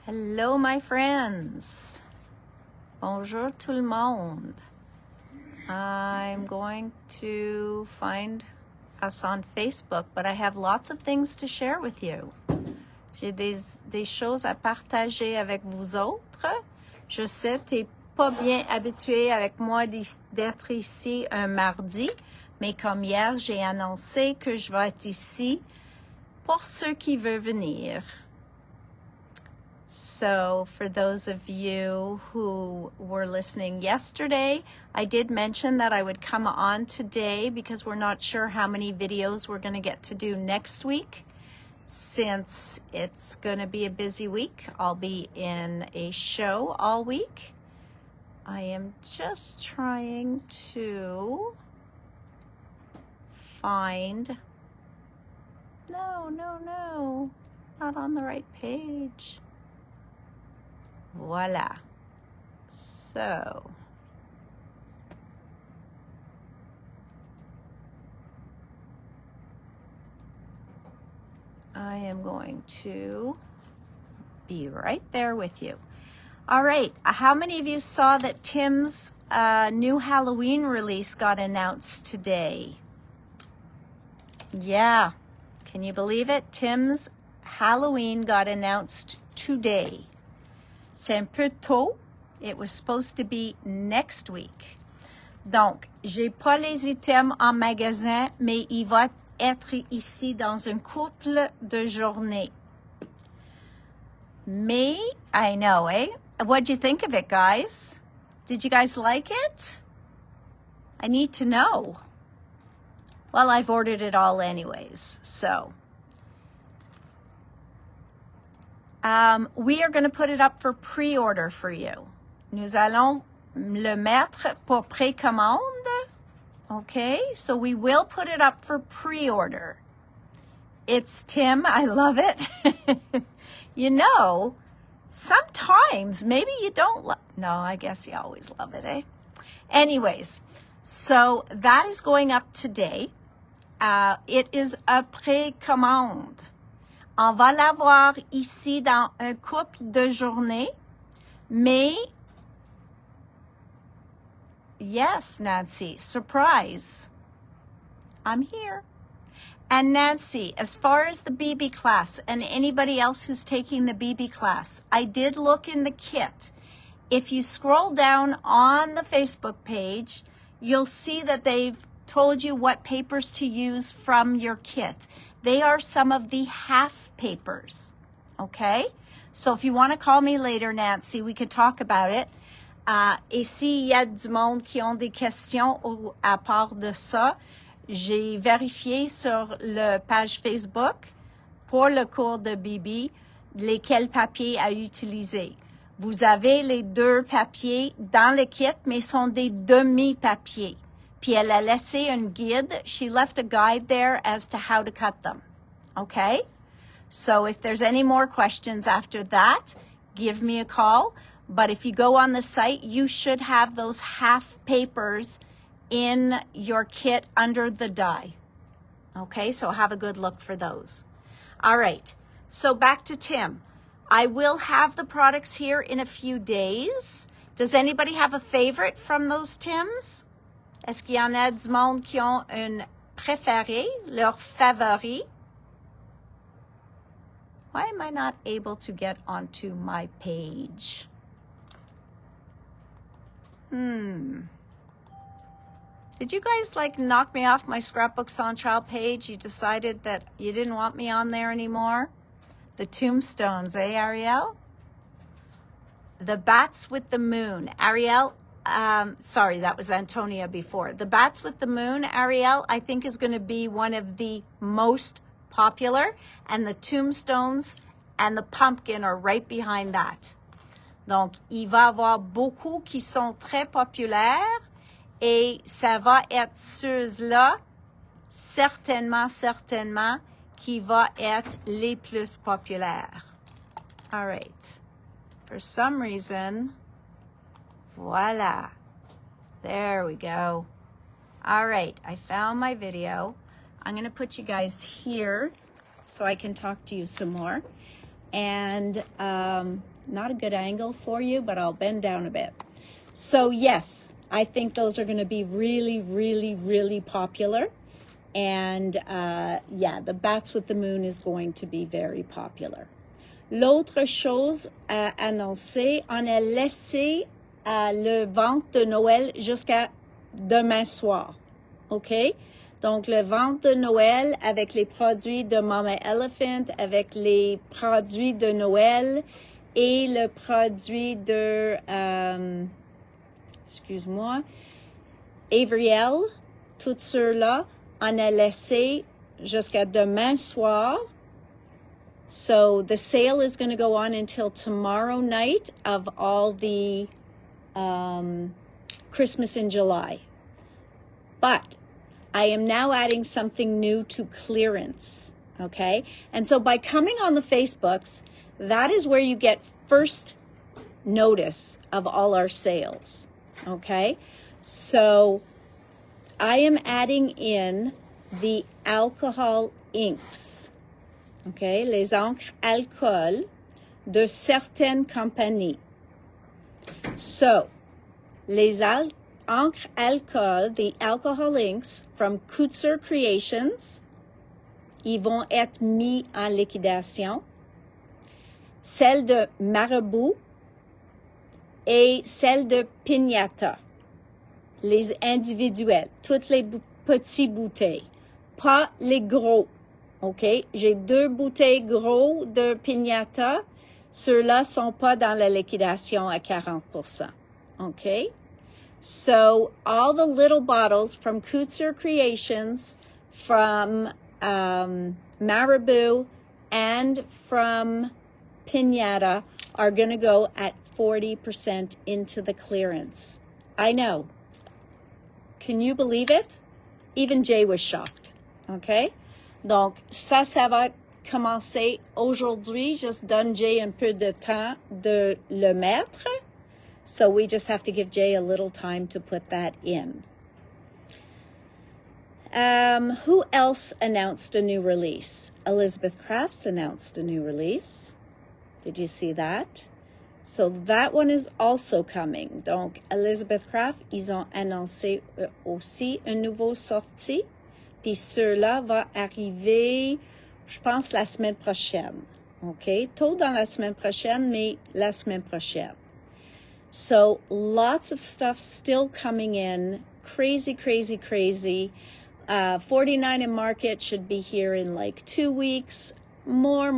Hello, my friends. Bonjour tout le monde. I'm going to find us on Facebook, but I have lots of things to share with you. J'ai des choses à partager avec vous autres. Je sais, t'es pas bien habitué avec moi d'être ici un mardi, mais comme hier, j'ai annoncé que je vais être ici pour ceux qui veulent venir. So for those of you who were listening yesterday, I did mention that I would come on today because we're not sure how many videos we're going to get to do next week. Since it's going to be a busy week, I'll be in a show all week. I am just trying to find... No, not on the right page. Voila. So, I am going to be right there with you. All right. How many of you saw that Tim's new Halloween release got announced today? Yeah. Can you believe it? Tim's Halloween got announced today. C'est un peu tôt. It was supposed to be next week. Donc, j'ai pas les items en magasin, mais il va être ici dans une couple de journées. Me, I know, eh? What'd you think of it, guys? Did you guys like it? I need to know. Well, I've ordered it all anyways, so. We are going to put it up for pre-order for you. Nous allons le mettre pour précommande. Okay, so we will put it up for pre-order. It's Tim. I love it. You know, sometimes maybe you don't no, I guess you always love it, eh? Anyways, so that is going up today. It is a précommande. On va l'avoir ici dans un couple de journées, mais yes, Nancy, surprise. I'm here. And Nancy, as far as the BB class and anybody else who's taking the BB class, I did look in the kit. If you scroll down on the Facebook page, you'll see that they've told you what papers to use from your kit. They are some of the half papers, okay? So if you want to call me later, Nancy, we could talk about it. Et s'il y a du monde qui ont des questions à part de ça, j'ai vérifié sur la page Facebook pour le cours de Bibi lesquels papiers à utiliser. Vous avez les deux papiers dans le kit, mais sont des demi-papiers. Puis elle a laissé un guide. She left a guide there as to how to cut them. Okay? So if there's any more questions after that, give me a call. But if you go on the site, you should have those half papers in your kit under the die. Okay? So have a good look for those. All right. So back to Tim. I will have the products here in a few days. Does anybody have a favorite from those Tims? Est-ce qu'il y en a du monde qui ont un préféré, leur favori? Why am I not able to get onto my page? Did you guys knock me off my Scrapbook Central page? You decided that you didn't want me on there anymore? The tombstones, eh, Ariel? The bats with the moon. Ariel, sorry, that was Antonia before. The bats with the moon, Ariel, I think is going to be one of the most popular. And the tombstones and the pumpkin are right behind that. Donc, il va y avoir beaucoup qui sont très populaires. Et ça va être ceux-là, certainement, qui va être les plus populaires. All right. For some reason, voila. There we go. All right. I found my video. I'm going to put you guys here so I can talk to you some more. and not a good angle for you, but I'll bend down a bit. So yes, I think those are going to be really, really, really popular. And yeah, the bats with the moon is going to be very popular. L'autre chose à annoncer, on a laissé le vente de Noël jusqu'à demain soir. OK? Donc, le vente de Noël avec les produits de Mama Elephant, avec les produits de Noël et le produit de, excuse-moi, Avriel, tout ceux-là, on a laissé jusqu'à demain soir. So the sale is going to go on until tomorrow night of all the Christmas in July. But I am now adding something new to clearance, okay? And so by coming on the Facebooks, that is where you get first notice of all our sales, okay? So I am adding in the alcohol inks, okay? Les encres alcool de certaines compagnies. So, les encres alcool, the alcohol inks from Couture Creations, ils vont être mis en liquidation. Celle de Marabout et celle de Piñata, les individuels, toutes les petites bouteilles, pas les gros, OK? J'ai 2 bouteilles gros de Piñata, ceux-là sont pas dans la liquidation à 40%, OK? So all the little bottles from Couture Creations, from Marabout, and from Piñata are going to go at 40% into the clearance. I know. Can you believe it? Even Jay was shocked. Okay? Donc, ça va commencer aujourd'hui. Just donne Jay un peu de temps de le mettre. So we just have to give Jay a little time to put that in. Who else announced a new release? Elizabeth Crafts announced a new release. Did you see that? So that one is also coming. Donc, Elizabeth Craft, ils ont annoncé aussi un nouveau sorti. Puis ceux-là va arriver, je pense, la semaine prochaine. OK? Tôt dans la semaine prochaine, mais la semaine prochaine. So lots of stuff still coming in. Crazy, crazy, crazy. 49 in Market should be here in like 2 weeks. More.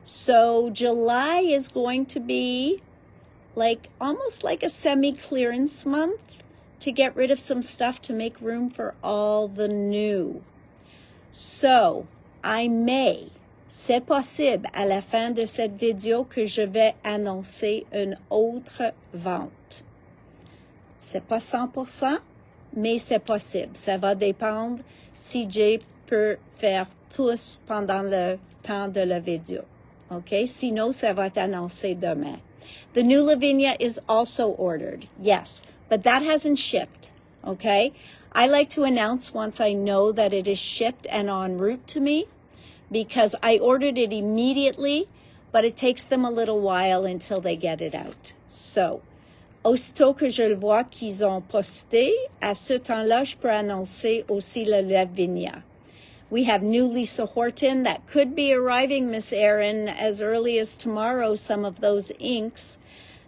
So July is going to be like almost like a semi-clearance month to get rid of some stuff to make room for all the new. So I may, c'est possible à la fin de cette vidéo que je vais annoncer une autre vente. C'est pas 100%, mais c'est possible. Ça va dépendre si Jay peut faire tous pendant le temps de la vidéo. Okay, sinon ça va être annoncé demain. The new Lavinia is also ordered, yes, but that hasn't shipped, okay? I like to announce once I know that it is shipped and en route to me because I ordered it immediately, but it takes them a little while until they get it out. So, aussitôt que je le vois qu'ils ont posté, à ce temps-là, je peux annoncer aussi le Lavinia. We have new Lisa Horton that could be arriving, Miss Erin, as early as tomorrow, some of those inks.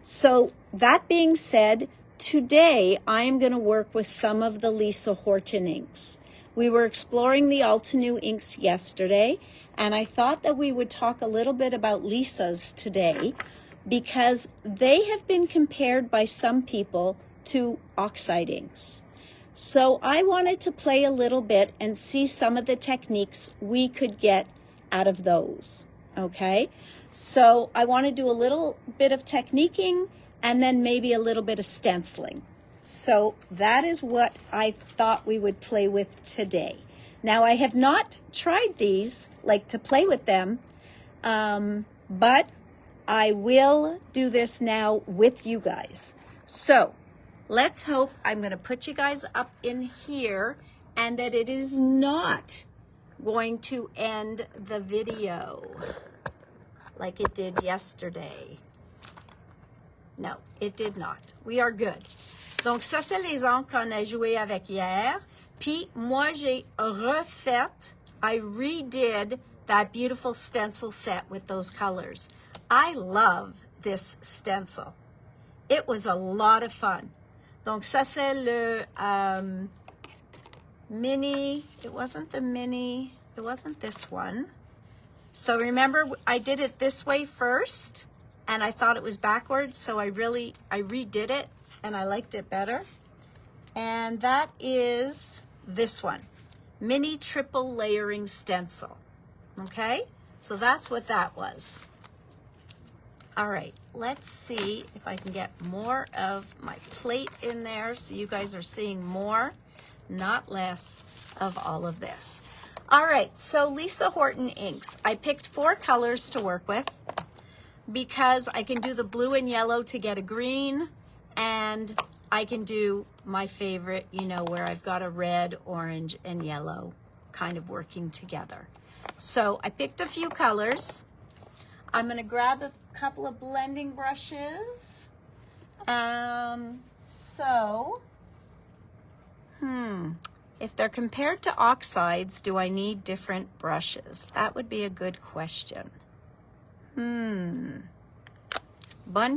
So that being said, today I am going to work with some of the Lisa Horton inks. We were exploring the Altenew inks yesterday, and I thought that we would talk a little bit about Lisa's today because they have been compared by some people to oxide inks. So I wanted to play a little bit and see some of the techniques we could get out of those, okay? So I want to do a little bit of techniquing and then maybe a little bit of stenciling. So that is what I thought we would play with today. Now I have not tried these, like to play with them, but I will do this now with you guys. So let's hope I'm going to put you guys up in here and that it is not going to end the video. like it did yesterday. No, it did not. We are good. Donc, ça, c'est les encres qu'on a joué avec hier. Puis, moi, j'ai refait, I redid that beautiful stencil set with those colors. I love this stencil. It was a lot of fun. Donc, ça, c'est le mini. It wasn't the mini. It wasn't this one. So, remember, I did it this way first, and I thought it was backwards, so I redid it, and I liked it better. And that is this one, mini triple layering stencil. Okay, so that's what that was. All right, let's see if I can get more of my plate in there so you guys are seeing more, not less, of all of this. All right, so Lisa Horton inks. I picked 4 colors to work with because I can do the blue and yellow to get a green, and I can do my favorite, you know, where I've got a red, orange, and yellow kind of working together. So I picked a few colors. I'm going to grab a couple of blending brushes. If they're compared to oxides, do I need different brushes? That would be a good question. Bonne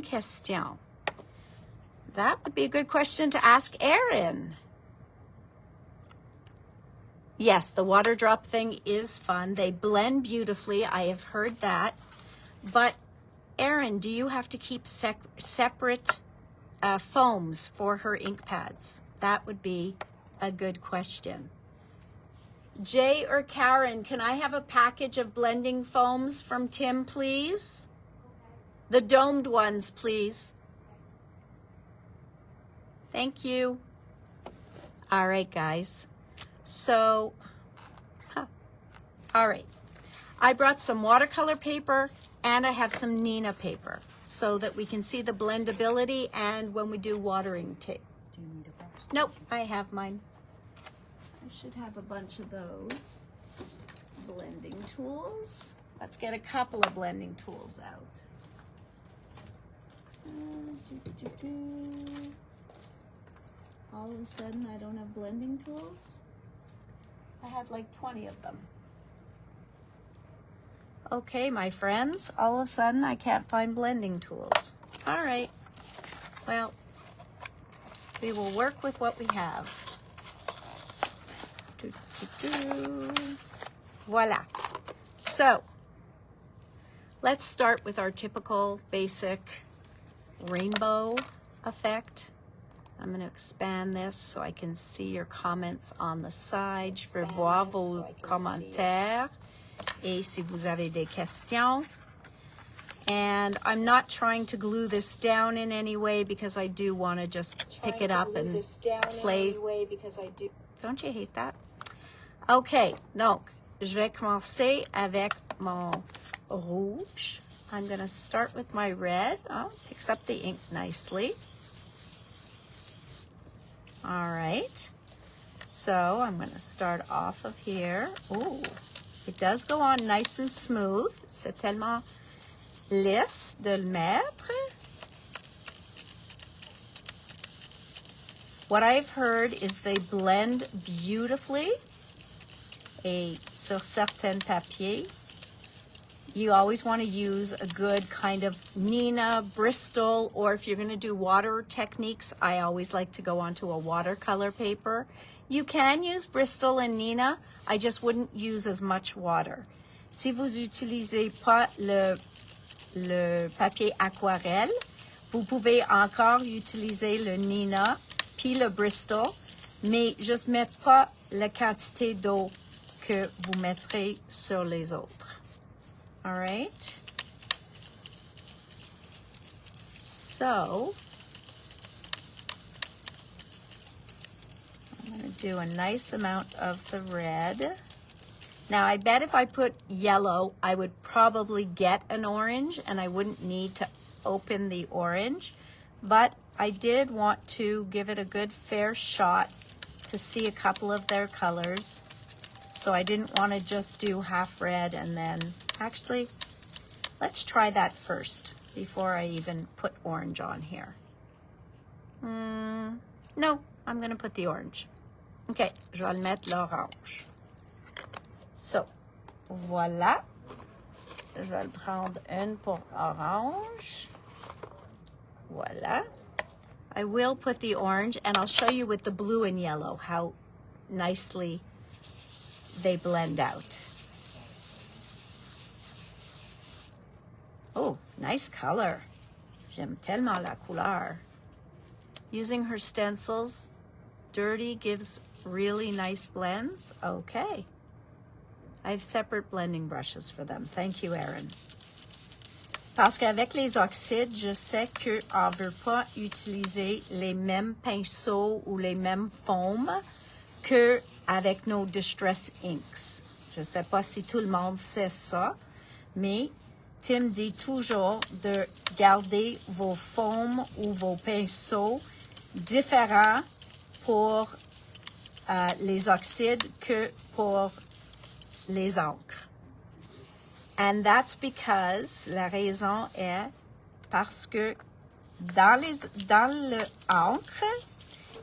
question. That would be a good question to ask Erin. Yes, the water drop thing is fun. They blend beautifully. I have heard that. But Erin, do you have to keep separate foams for her ink pads? That would be a good question. Jay or Karen, can I have a package of blending foams from Tim, please? The domed ones, please. Thank you. All right, guys. So, all right. I brought some watercolor paper and I have some Nina paper so that we can see the blendability and when we do watering tape. Do you need a brush? Nope, I have mine. I should have a bunch of those blending tools. Let's get a couple of blending tools out. All of a sudden, I don't have blending tools. I had like 20 of them. Okay, my friends, all of a sudden, I can't find blending tools. All right, well, we will work with what we have. Voila. So, let's start with our typical basic rainbow effect. I'm going to expand this so I can see your comments on the side. Je peux voir vos commentaires et si vous avez des questions. And I'm not trying to glue this down in any way because I do want to just pick it up and play. Don't you hate that? Okay, donc, je vais commencer avec mon rouge. I'm going to start with my red. Oh, picks up the ink nicely. All right, so I'm going to start off of here. Ooh, it does go on nice and smooth. C'est tellement lisse de le mettre. What I've heard is they blend beautifully. Et sur certains papiers, you always want to use a good kind of Nina, Bristol, or if you're going to do water techniques, I always like to go onto a watercolor paper. You can use Bristol and Nina, I just wouldn't use as much water. Si vous utilisez pas le papier aquarelle, vous pouvez encore utiliser le Nina puis le Bristol, mais juste mettre pas la quantité d'eau que vous mettrez sur les autres. All right. So, I'm going to do a nice amount of the red. Now, I bet if I put yellow, I would probably get an orange, and I wouldn't need to open the orange. But I did want to give it a good fair shot to see a couple of their colors. So I didn't want to just do half red and then, actually, Let's try that first before I even put orange on here. No, I'm going to put the orange. OK, je vais le mettre l'orange. So, voilà. Je vais le prendre une pour orange. Voilà. I will put the orange, and I'll show you with the blue and yellow how nicely they blend out. Oh, nice color. J'aime tellement la couleur. Using her stencils, Dirty gives really nice blends. Okay. I have separate blending brushes for them. Thank you, Erin. Parce qu'avec les oxydes, je sais qu'on ne veut pas utiliser les mêmes pinceaux ou les mêmes faumes qu'avec nos Distress Inks. Je ne sais pas si tout le monde sait ça, mais Tim dit toujours de garder vos faumes ou vos pinceaux différents pour les oxydes que pour les encres. And that's because, la raison est parce que dans l'encre,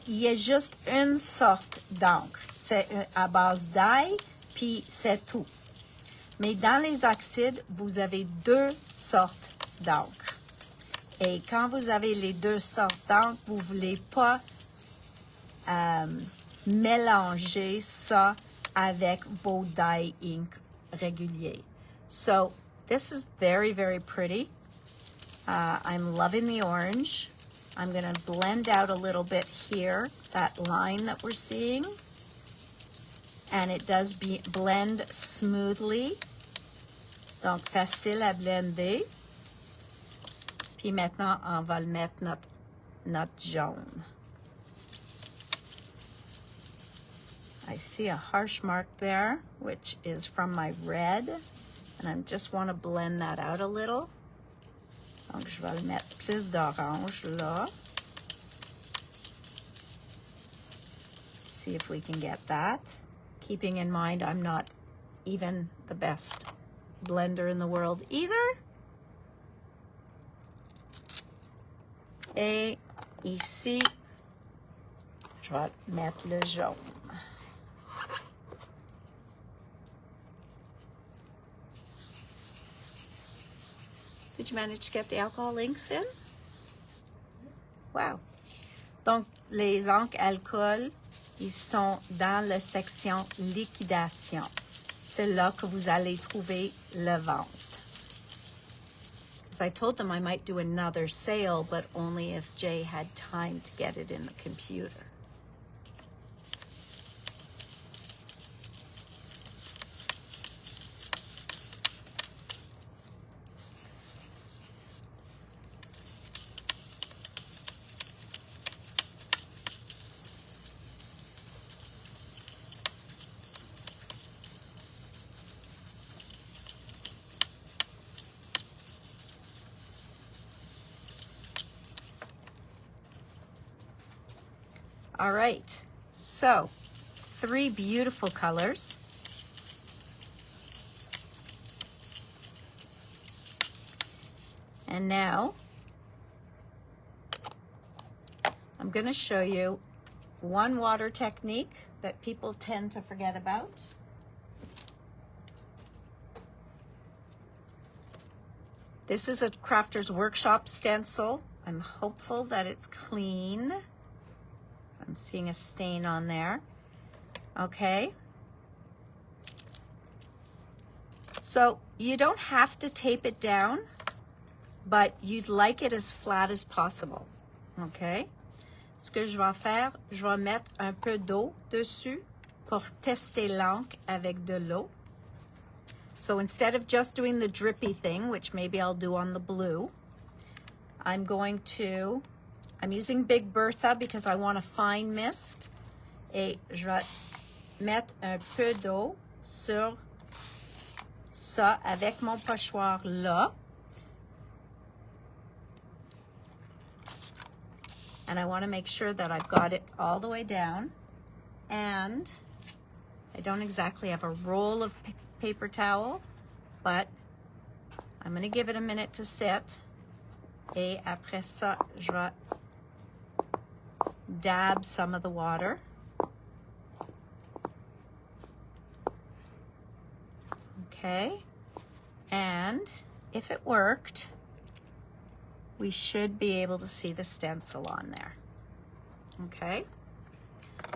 il y a juste une sorte d'encre. C'est à base d'ail, puis c'est tout. Mais dans les oxydes, vous avez deux sortes d'encre. Et quand vous avez les deux sortes d'encre, vous ne voulez pas mélanger ça avec vos dye ink réguliers. So this is very, very pretty. I'm loving the orange. I'm going to blend out a little bit here, that line that we're seeing. And it does blend smoothly. Donc, facile à blender. Puis maintenant, on va le mettre notre jaune. I see a harsh mark there, which is from my red. And I just want to blend that out a little. Donc, je vais le mettre plus d'orange là. See if we can get that. Keeping in mind, I'm not even the best blender in the world either. Et ici, je vais mettre le jaune. Did you manage to get the alcohol inks in? Wow. Donc, les encres alcool, ils sont dans la section liquidation. C'est là que vous allez trouver le vente. Because I told them I might do another sale, but only if Jay had time to get it in the computer. All right, so 3 beautiful colors. And now I'm going to show you one water technique that people tend to forget about. This is a Crafter's Workshop stencil. I'm hopeful that it's clean. I'm seeing a stain on there. Okay. So you don't have to tape it down, but you'd like it as flat as possible. Okay. Ce que je vais faire, je vais mettre un peu d'eau dessus pour tester l'encre avec de l'eau. So instead of just doing the drippy thing, which maybe I'll do on the blue, I'm using Big Bertha because I want a fine mist. Et je vais mettre un peu d'eau sur ça avec mon pochoir là. And I want to make sure that I've got it all the way down. And I don't exactly have a roll of paper towel, but I'm going to give it a minute to sit. Et après ça, je vais dab some of the water. Okay. And if it worked, we should be able to see the stencil on there. Okay.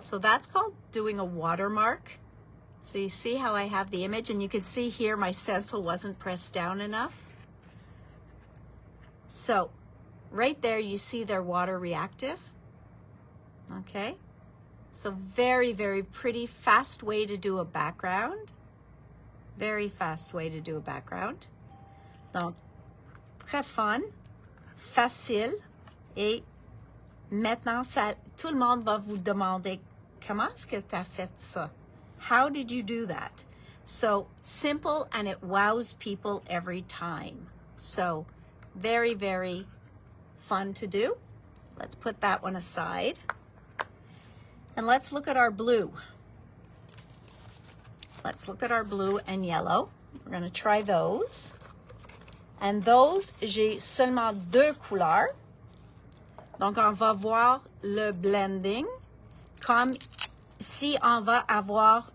So that's called doing a watermark. So you see how I have the image, and you can see here my stencil wasn't pressed down enough. So right there you see they're water reactive. Okay. So very, very pretty, fast way to do a background. Very fast way to do a background. Donc, très fun, facile. Et maintenant, tout le monde va vous demander, comment est-ce que tu as fait ça? How did you do that? So simple, and it wows people every time. So very, very fun to do. Let's put that one aside. And let's look at our blue. Let's look at our blue and yellow. We're going to try those. And those, j'ai seulement deux couleurs. Donc, on va voir le blending comme si on va avoir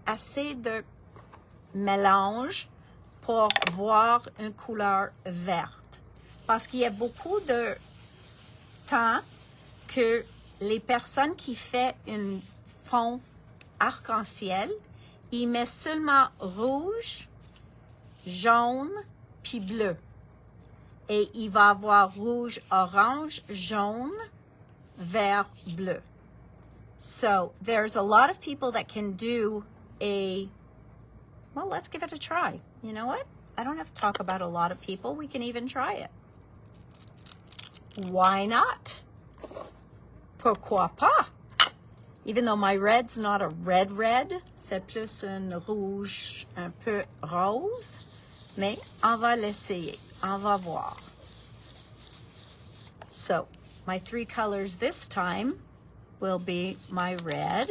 assez de mélange pour voir une couleur verte. Parce qu'il y a beaucoup de temps que les personnes qui font un fond arc-en-ciel, ils mettent seulement rouge, jaune, puis bleu. Et il va avoir rouge, orange, jaune, vert, bleu. So there's a lot of people that can do well, let's give it a try. You know what? I don't have to talk about a lot of people. We can even try it. Why not? Pourquoi pas? Even though my red's not a red, c'est plus un rouge un peu rose. Mais on va l'essayer. On va voir. So my three colors this time will be my red.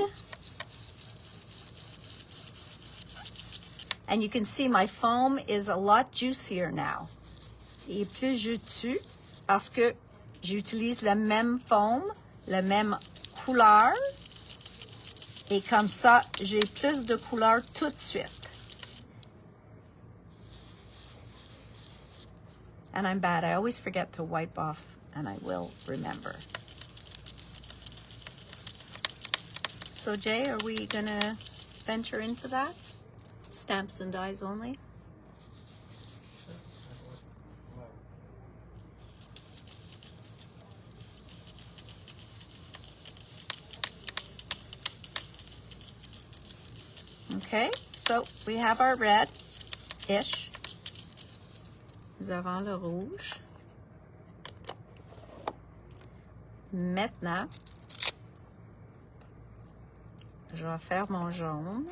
And you can see my foam is a lot juicier now. Il est plus juteux parce que j'utilise le même foam, la même couleur. Et comme ça, j'ai plus de couleurs tout de suite. And I'm bad. I always forget to wipe off, and I will remember. So Jay, are we gonna venture into that? Stamps and dies only? Okay, so we have our red-ish. Nous avons le rouge. Maintenant, je vais faire mon jaune.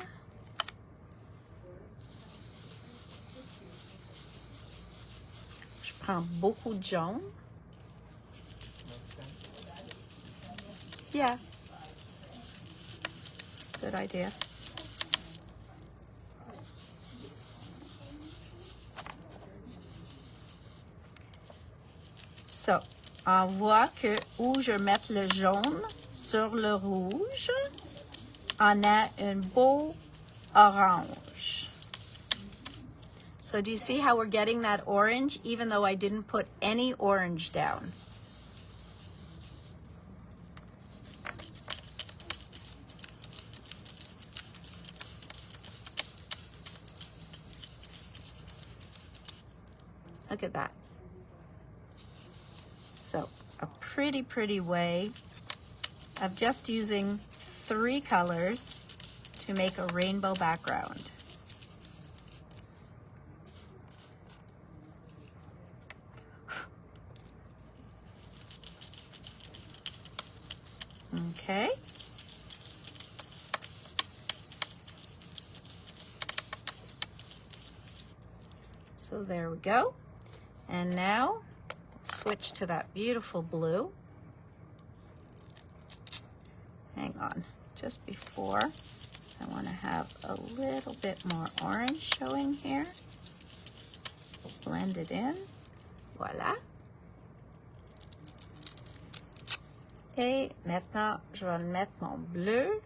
Je prends beaucoup de jaune. Yeah. Good idea. So, on voit que où je mets le jaune sur le rouge, on a un beau orange. So do you see how we're getting that orange, even though I didn't put any orange down? Look at that. So a pretty, pretty way of just using 3 colors to make a rainbow background. Okay. So there we go. And now switch to that beautiful blue. Hang on, just before, I want to have a little bit more orange showing here. blend it in. Voilà. Et maintenant, je vais mettre mon bleu.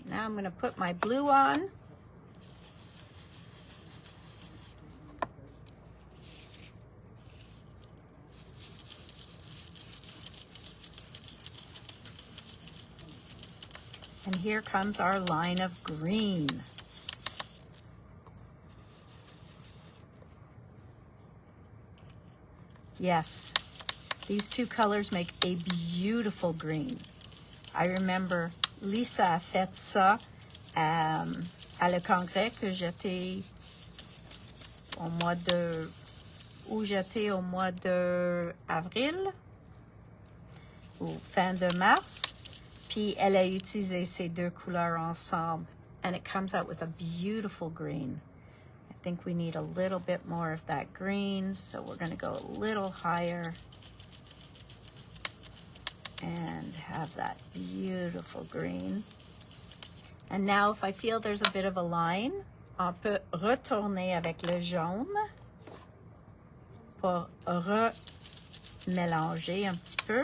Now I'm going to put my blue on. And here comes our line of green. Yes, these two colors make a beautiful green. I remember Lisa a fait ça à le congrès que j'étais au mois de avril ou fin de mars. Puis elle a utilisé ces deux couleurs ensemble, and it comes out with a beautiful green. I think we need a little bit more of that green, so we're going to go a little higher and have that beautiful green. And now if I feel there's a bit of a line, on peut retourner avec le jaune pour remélanger un petit peu.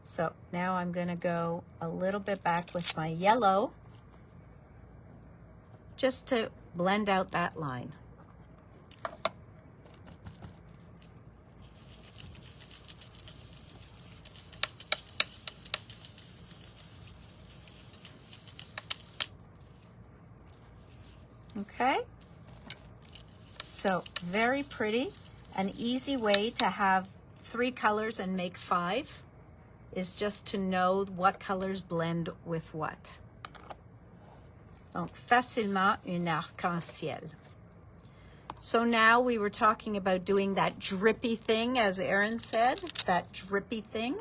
So now I'm going to go a little bit back with my yellow just to blend out that line. Okay, so very pretty. An easy way to have 3 colors and make 5 is just to know what colors blend with what. Donc, facilement un arc-en-ciel. So now we were talking about doing that drippy thing, as Erin said, that drippy thing.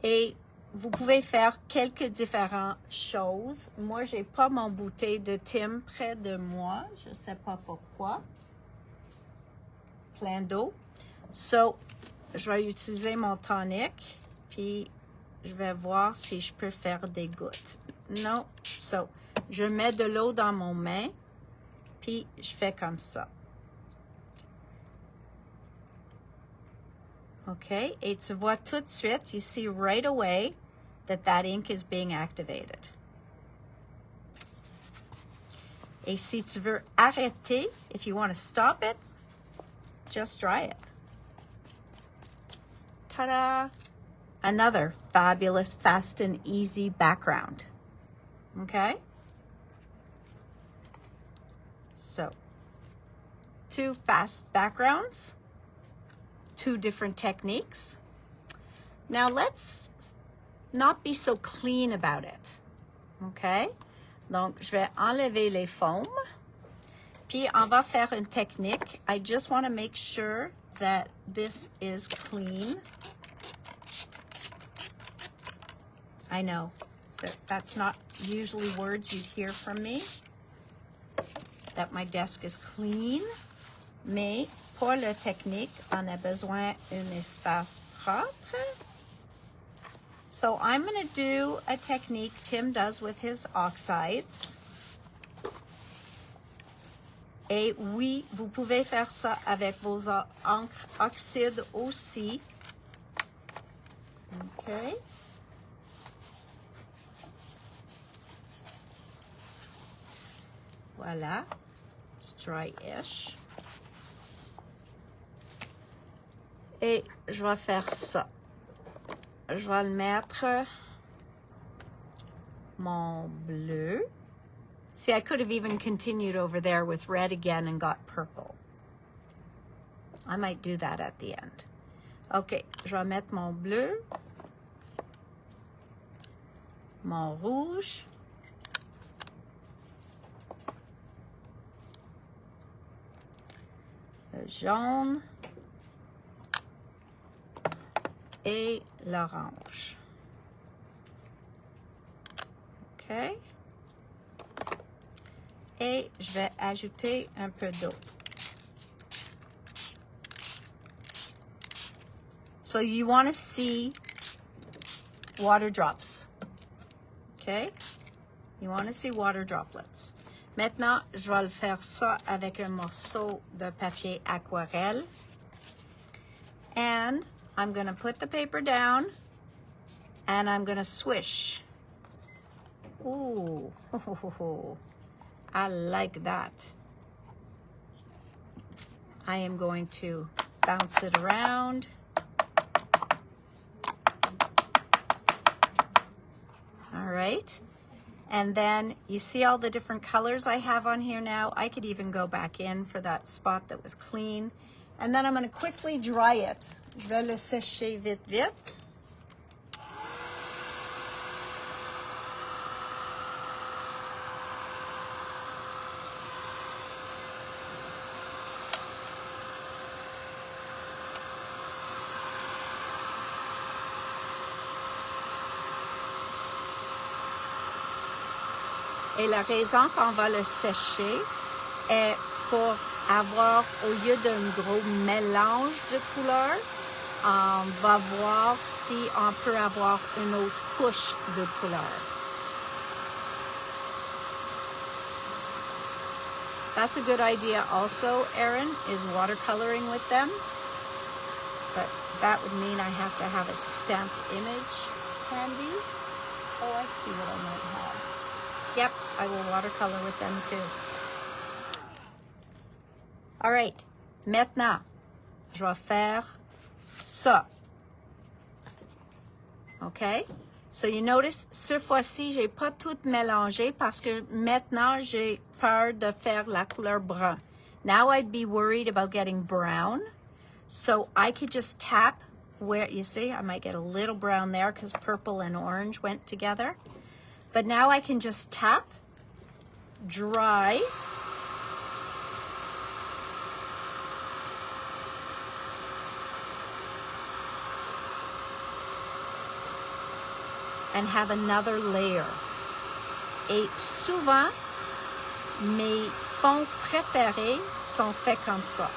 Et vous pouvez faire quelques différentes choses. Moi, j'ai pas mon bouteille de Tim près de moi. Je sais pas pourquoi. Plein d'eau. So, je vais utiliser mon tonic, puis je vais voir si je peux faire des gouttes. Non, so, je mets de l'eau dans mon main, puis je fais comme ça. OK, et tu vois tout de suite, you see right away that ink is being activated. Et si tu veux arrêter, if you want to stop it, just dry it. Ta-da! Another fabulous, fast and easy background. Okay? So, 2 fast backgrounds, 2 different techniques. Now let's not be so clean about it. Okay? Donc, je vais enlever les faumes. Puis, on va faire une technique. I just want to make sure that this is clean. I know, so that's not usually words you'd hear from me, that my desk is clean, mais pour la technique, on a besoin d'un espace propre. So I'm going to do a technique Tim does with his oxides. Et oui, vous pouvez faire ça avec vos oxydes aussi. Okay. Voilà, it's dry-ish. Et je vais faire ça. Je vais le mettre mon bleu. See, I could have even continued over there with red again and got purple. I might do that at the end. OK, je vais mettre mon bleu, mon rouge, le jaune et l'orange. OK. Et je vais ajouter un peu d'eau. So you want to see water drops. Okay? You want to see water droplets. Maintenant, je vais le faire ça avec un morceau de papier aquarelle. And I'm going to put the paper down and I'm going to swish. Ooh, I like that. I am going to bounce it around. All right. And then you see all the different colors I have on here now. I could even go back in for that spot that was clean. And then I'm going to quickly dry it. Je vais le sécher vite, vite. Et la raison qu'on va le sécher est pour avoir, au lieu d'un gros mélange de couleurs, on va voir si on peut avoir une autre couche de couleurs. That's a good idea also, Erin, is watercoloring with them. But that would mean I have to have a stamped image handy. Oh, I see what I might have. Yep, I will watercolor with them too. All right, maintenant, je vais faire ça. Okay? So you notice, ce fois-ci, j'ai pas tout mélangé parce que maintenant, j'ai peur de faire la couleur brun. Now I'd be worried about getting brown. So I could just tap where, you see, I might get a little brown there because purple and orange went together. But now I can just tap, dry, and have another layer. Et souvent, mes fonds préférés sont faits comme ça.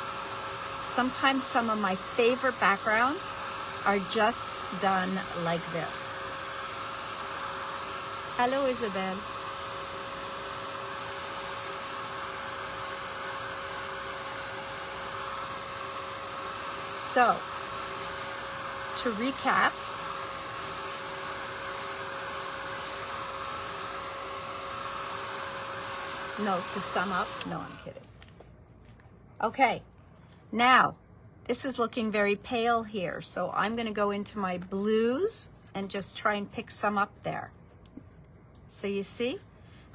Sometimes some of my favorite backgrounds are just done like this. Hello, Isabel. So, to recap, no, to sum up, no, I'm kidding. Okay, now, this is looking very pale here, so I'm going to go into my blues and just try and pick some up there. So you see,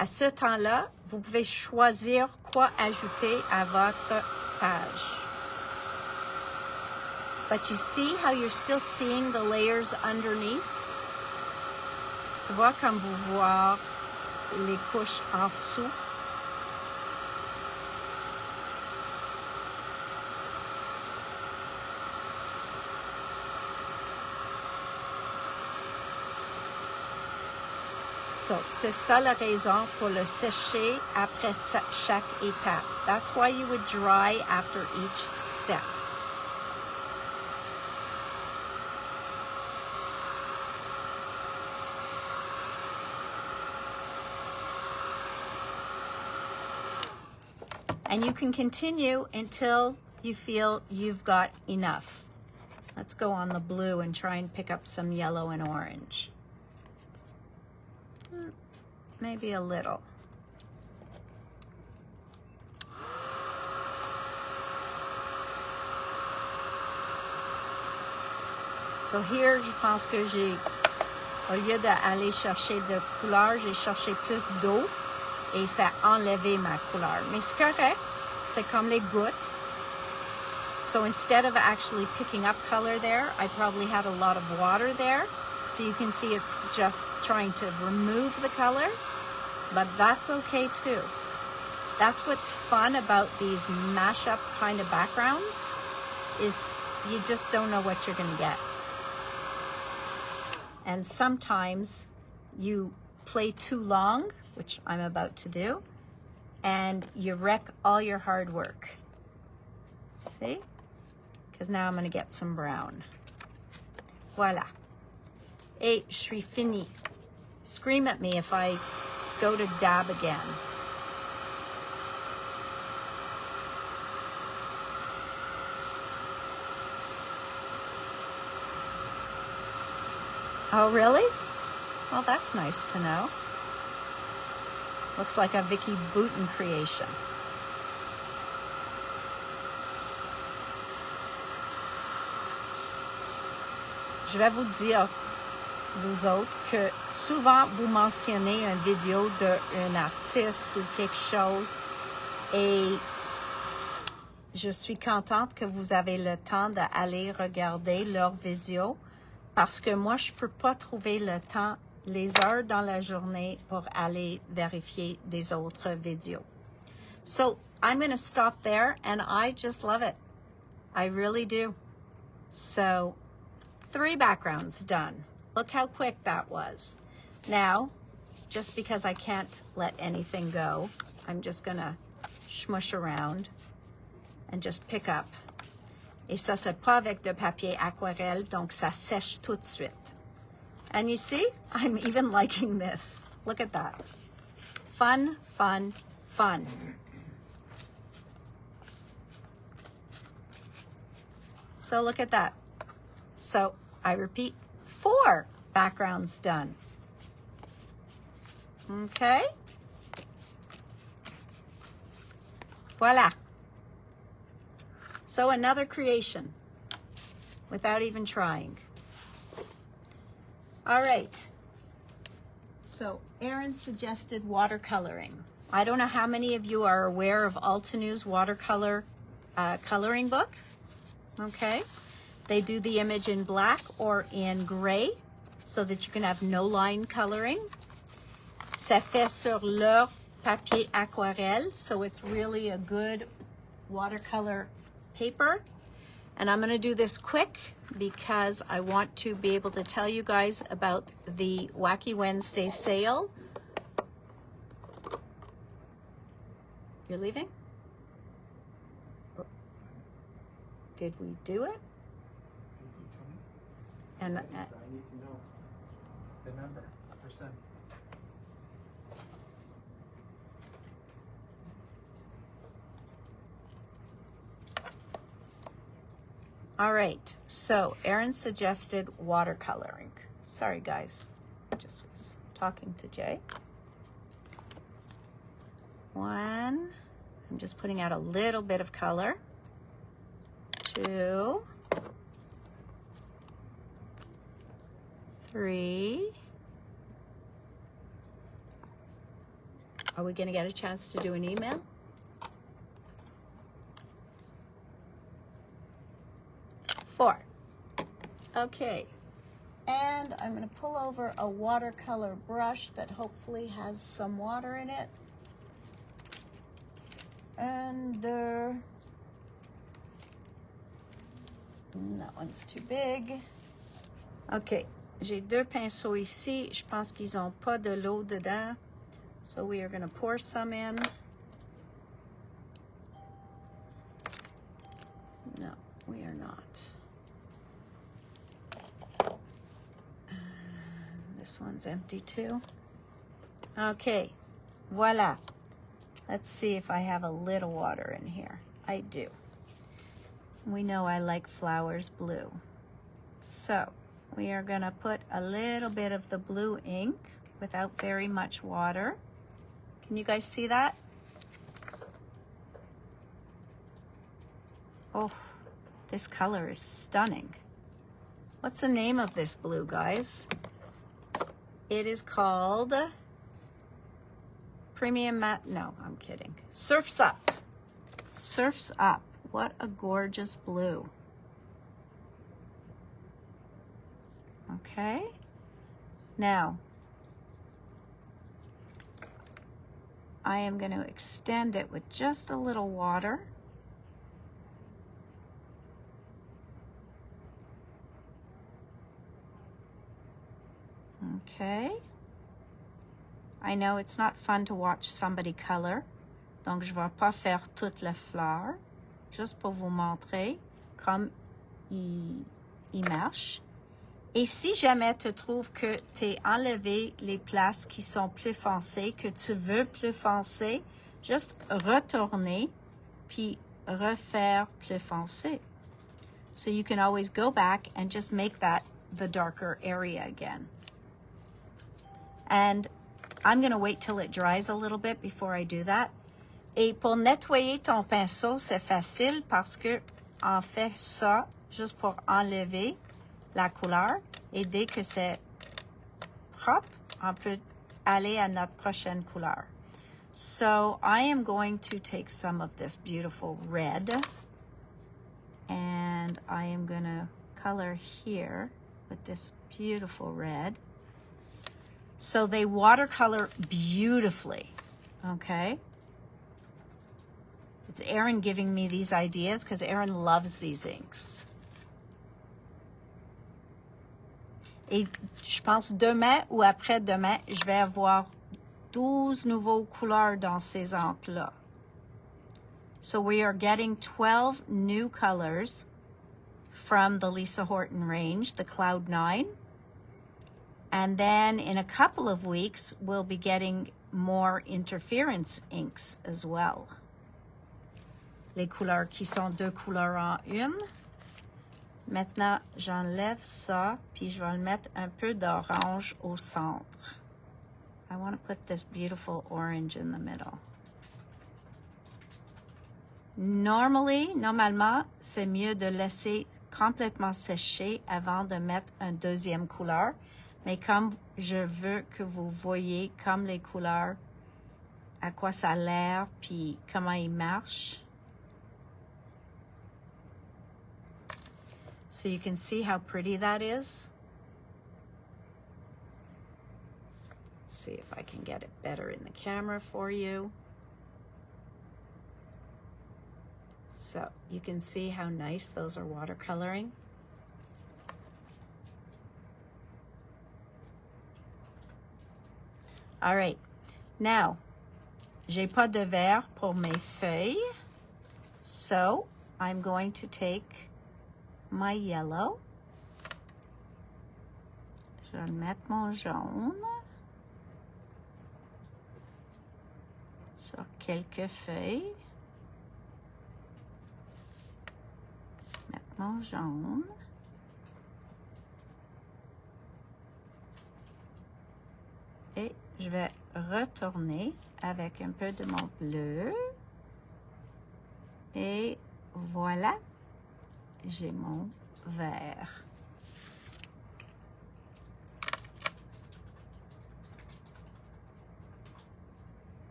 à ce temps-là, vous pouvez choisir quoi ajouter à votre page. But you see how you're still seeing the layers underneath? Tu vois comme vous voyez les couches en dessous? So, c'est ça la raison pour le sécher après chaque étape. That's why you would dry after each step. And you can continue until you feel you've got enough. Let's go on the blue and try and pick up some yellow and orange. Maybe a little. So here, je pense que j'ai, au lieu d'aller chercher de couleur, j'ai cherché plus d'eau et ça a enlevé ma couleur. Mais c'est correct, c'est comme les gouttes. So instead of actually picking up color there, I probably had a lot of water there. So you can see it's just trying to remove the color, but that's okay too. That's what's fun about these mashup kind of backgrounds, is you just don't know what you're gonna get. And sometimes you play too long, which I'm about to do, and you wreck all your hard work. See? Because now I'm gonna get some brown. Voila. Et je suis fini. Scream at me if I go to dab again. Oh, really? Well, that's nice to know. Looks like a Vicky Boutin creation. Je vais vous dire, vous autres, que souvent vous mentionnez une vidéo d'un artiste ou quelque chose et je suis contente que vous avez le temps d'aller regarder leurs vidéos parce que moi, je ne peux pas trouver le temps, les heures dans la journée pour aller vérifier des autres vidéos. So, I'm going to stop there and I just love it. I really do. So, 3 backgrounds done. Look how quick that was. Now, just because I can't let anything go, I'm just gonna smush around and just pick up. Et ça, c'est pas avec de papier aquarelle, donc ça sèche tout de suite. And you see, I'm even liking this. Look at that. Fun, fun, fun. So look at that. So I repeat, 4 backgrounds done. Okay. Voila. So another creation without even trying. All right. So Erin suggested watercoloring. I don't know how many of you are aware of Alteneau's watercolor coloring book. Okay. They do the image in black or in gray so that you can have no line coloring. C'est fait sur leur papier aquarelle, so it's really a good watercolor paper. And I'm going to do this quick because I want to be able to tell you guys about the Wacky Wednesday sale. You're leaving? Did we do it? And I need to know the number, percent. all right, so Erin suggested watercoloring. Sorry guys, I just was talking to Jay. 1, I'm just putting out a little bit of color. 2, 3. Are we going to get a chance to do an email? 4. Okay. And I'm going to pull over a watercolor brush that hopefully has some water in it. And that one's too big. Okay. J'ai 2 pinceaux ici. Je pense qu'ils n'ont pas de l'eau dedans. So we are going to pour some in. No, we are not. This one's empty too. Okay, voila. Let's see if I have a little water in here. I do. We know I like flowers blue. So we are going to put a little bit of the blue ink without very much water. Can you guys see that? Oh, this color is stunning. What's the name of this blue, guys? It is called Premium Matte. No, I'm kidding. Surf's Up. Surf's Up. What a gorgeous blue. Okay. Now, I am going to extend it with just a little water. Okay. I know it's not fun to watch somebody color, donc je vais pas faire toute la fleur, juste pour vous montrer comme il marche. Et si jamais tu trouves que tu as enlevé les places qui sont plus foncées, que tu veux plus foncé, juste retourner puis refaire plus foncé. So you can always go back and just make that the darker area again. And I'm going to wait till it dries a little bit before I do that. Et pour nettoyer ton pinceau, c'est facile parce que on fait ça juste pour enlever la couleur. Et dès que c'est propre, on peut aller à notre prochaine couleur. So I am going to take some of this beautiful red and I am going to color here with this beautiful red. So they watercolor beautifully, okay? It's Erin giving me these ideas because Erin loves these inks. Et je pense demain ou après-demain, je vais avoir 12 nouveaux couleurs dans ces encres-là. So we are getting 12 new colors from the Lisa Horton range, the Cloud 9. And then in a couple of weeks, we'll be getting more interference inks as well. Les couleurs qui sont deux couleurs en une. Maintenant, j'enlève ça, puis je vais le mettre un peu d'orange au centre. I want to put this beautiful orange in the middle. Normalement, c'est mieux de laisser complètement sécher avant de mettre une deuxième couleur. Mais comme je veux que vous voyez comme les couleurs, à quoi ça a l'air, puis comment ils marchent. So you can see how pretty that is. Let's see if I can get it better in the camera for you. So you can see how nice those are watercoloring. All right, now, j'ai pas de vert pour mes feuilles, so I'm going to take my yellow. Je vais mettre mon jaune sur quelques feuilles. Mettre mon jaune. Et je vais retourner avec un peu de mon bleu. Et voilà, j'ai mon vert.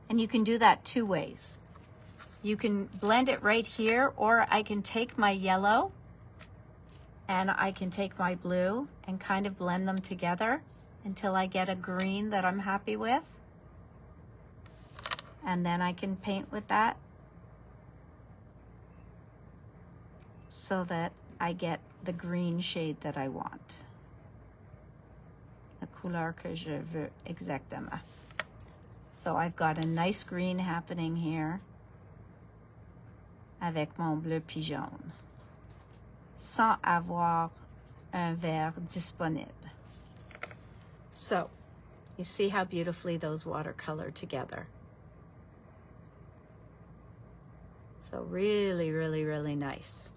And you can do that two ways. You can blend it right here, or I can take my yellow and I can take my blue and kind of blend them together until I get a green that I'm happy with. And then I can paint with that so that I get the green shade that I want. La couleur que je veux exactement. So I've got a nice green happening here avec mon bleu puis jaune, sans avoir un vert disponible. So, you see how beautifully those watercolor together. So really, really, really nice.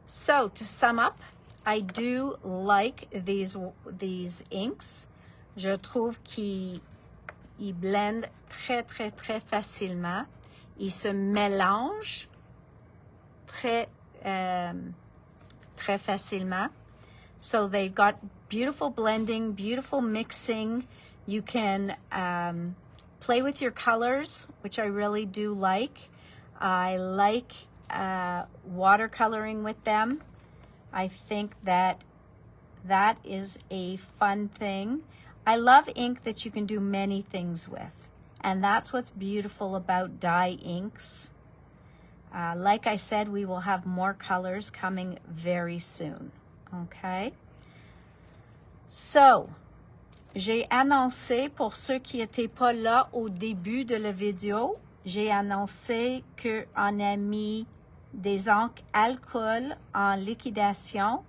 So to sum up, I do like these inks. Je trouve qu'ils blendent très, très, très facilement. Ils se mélangent très, très facilement. So they've got beautiful blending, beautiful mixing. You can play with your colors, which I really do like. I like watercoloring with them. I think that is a fun thing. I love ink that you can do many things with. And that's what's beautiful about dye inks. Like I said, we will have more colors coming very soon. Okay? So, j'ai annoncé, pour ceux qui n'étaient pas là au début de la vidéo, j'ai annoncé qu'on a mis des encres alcool en liquidation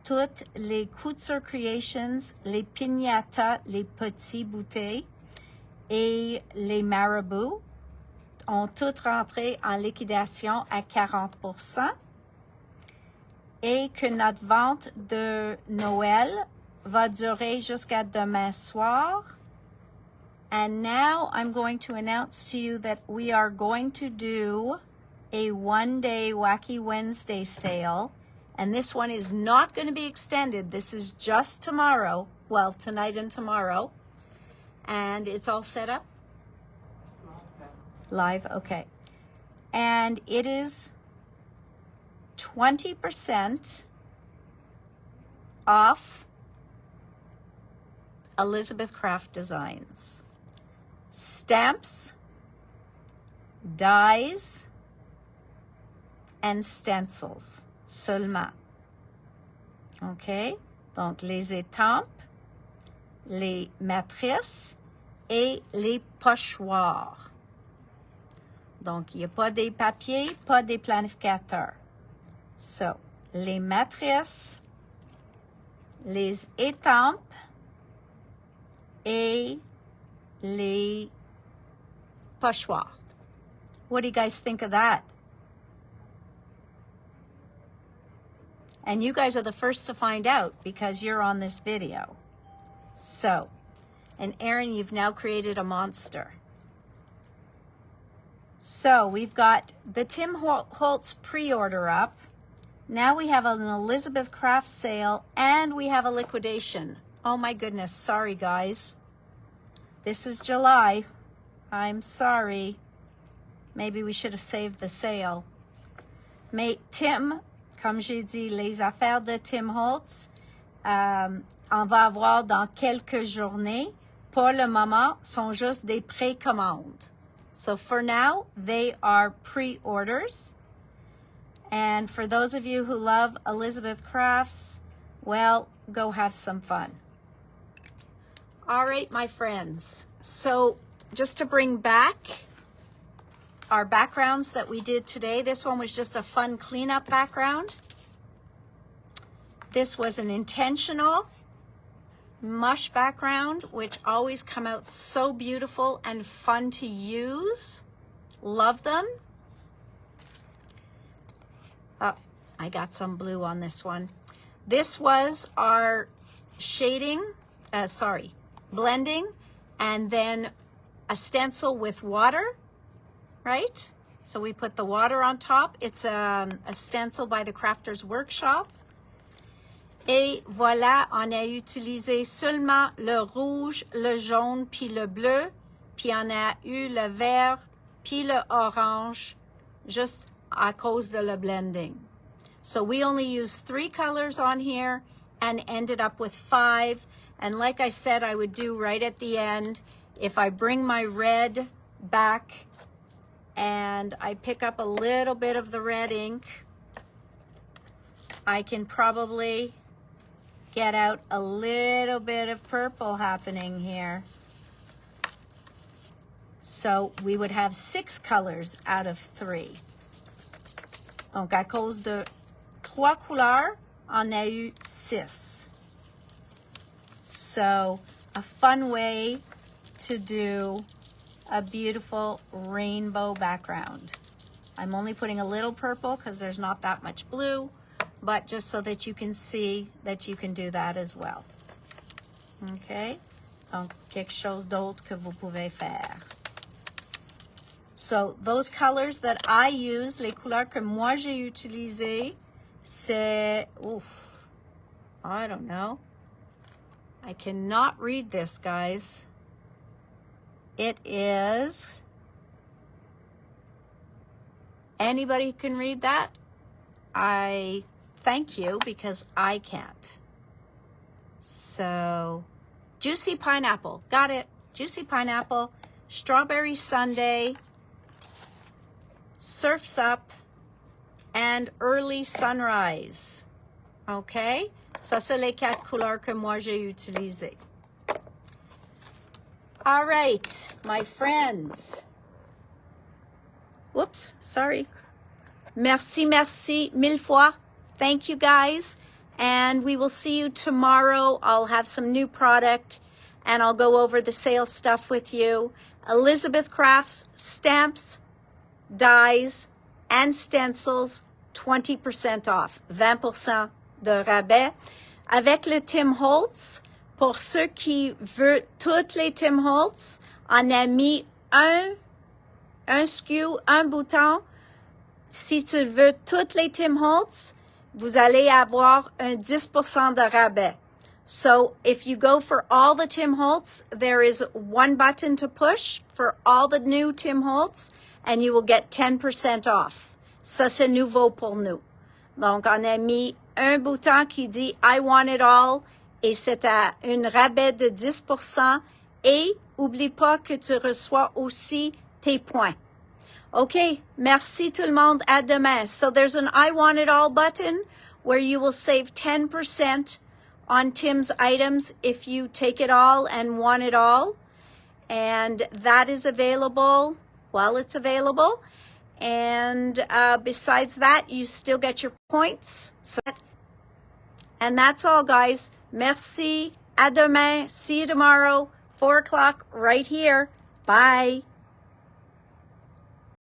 toutes les Couture Creations, les Piñatas, les petits bouteilles et les marabouts ont toutes rentré en liquidation à 40%. Et que notre vente de Noël va durer jusqu'à demain soir. And now I'm going to announce to you that we are going to do a one-day Wacky Wednesday sale. And this one is not going to be extended. This is just tomorrow. Well, tonight and tomorrow. And it's all set up? Live, okay. And it is 20% off Elizabeth Craft Designs. Stamps, dies, and stencils seulement. OK? Donc, les étampes, les matrices et les pochoirs. Donc, il n'y a pas des papiers, pas des planificateurs. So, les matrices, les étampes et les pochoirs. What do you guys think of that? And you guys are the first to find out because you're on this video. So, and Erin, you've now created a monster. So, we've got the Tim Holtz pre-order up. Now we have an Elizabeth Craft sale and we have a liquidation. Oh my goodness, sorry guys. This is July. I'm sorry. Maybe we should have saved the sale. Mais Tim, comme j'ai dit, les affaires de Tim Holtz, on va avoir dans quelques journées. Pour le moment, sont juste des précommandes. So for now, they are pre-orders. And for those of you who love Elizabeth Crafts, well, go have some fun. All right, my friends. So just to bring back our backgrounds that we did today, this one was just a fun cleanup background. This was an intentional mush background, which always come out so beautiful and fun to use. Love them. Oh, I got some blue on this one. This was our shading, blending, and then a stencil with water, right? So we put the water on top. It's a stencil by the Crafters Workshop. Et voilà, on a utilisé seulement le rouge, le jaune, puis le bleu, puis on a eu le vert, puis le orange, just à cause de le blending. So we only used 3 colors on here and ended up with 5. And like I said, I would do right at the end, if I bring my red back and I pick up a little bit of the red ink, I can probably get out a little bit of purple happening here. So we would have 6 colors out of 3. Donc, à cause de 3 couleurs, on a eu 6. So, a fun way to do a beautiful rainbow background. I'm only putting a little purple because there's not that much blue, but just so that you can see that you can do that as well. Okay? Donc, quelque chose d'autre que vous pouvez faire. So, those colors that I use, les couleurs que moi j'ai utilisées, c'est, I don't know. I cannot read this, guys. It is, anybody can read that? I thank you because I can't. So, juicy pineapple, got it. Juicy pineapple, strawberry sundae, surf's up, and early sunrise. Okay? Ça, c'est les 4 couleurs que moi j'ai utilisées. All right, my friends. Whoops, sorry. Merci, merci, mille fois. Thank you, guys. And we will see you tomorrow. I'll have some new product and I'll go over the sales stuff with you. Elizabeth Crafts, stamps, dies, and stencils, 20% off, 20% de rabais. Avec le Tim Holtz, pour ceux qui veulent toutes les Tim Holtz, on a mis un SKU, un bouton. Si tu veux toutes les Tim Holtz, vous allez avoir un 10% de rabais. So if you go for all the Tim Holtz, there is one button to push for all the new Tim Holtz and you will get 10% off. Ça, c'est nouveau pour nous. Donc, on a mis un bouton qui dit I want it all et c'est à un rabais de 10% et oublie pas que tu reçois aussi tes points. Okay, merci tout le monde. À demain. So there's an I want it all button where you will save 10% on Tim's items if you take it all and want it all. And that is available while it's available. And besides that, you still get your points. And that's all, guys. Merci. À demain. See you tomorrow, 4 o'clock, right here. Bye.